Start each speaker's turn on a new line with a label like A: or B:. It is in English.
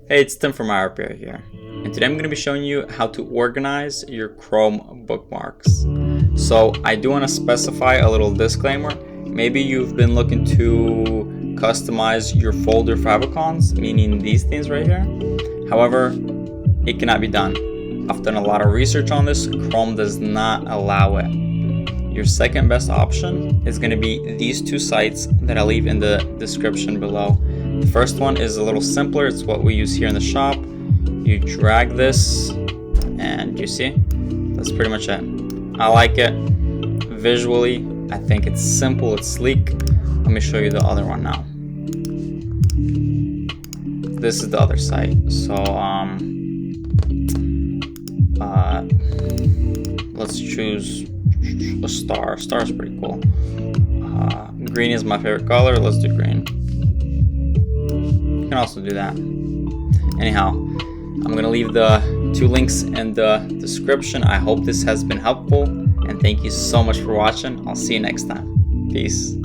A: Hey, it's Tim from iRepair here, and today I'm going to be showing you how to organize your Chrome bookmarks. So I do want to specify a little disclaimer. Maybe you've been looking to customize your folder favicons, meaning these things right here. However, it cannot be done. I've done a lot of research on this. Chrome does not allow it. Your second best option is going to be these two sites that I'll leave in the description below. The first one is a little simpler. It's what we use here in the shop. You drag this and you see, that's pretty much it. I like it visually. I think it's simple, it's sleek. Let me show you the other one now. This is the other site. So let's choose a star. Star is pretty cool. Green is my favorite color. Let's do green. You can also do that. Anyhow, I'm gonna leave the two links in the description. I hope this has been helpful, and thank you so much for watching. I'll see you next time. Peace.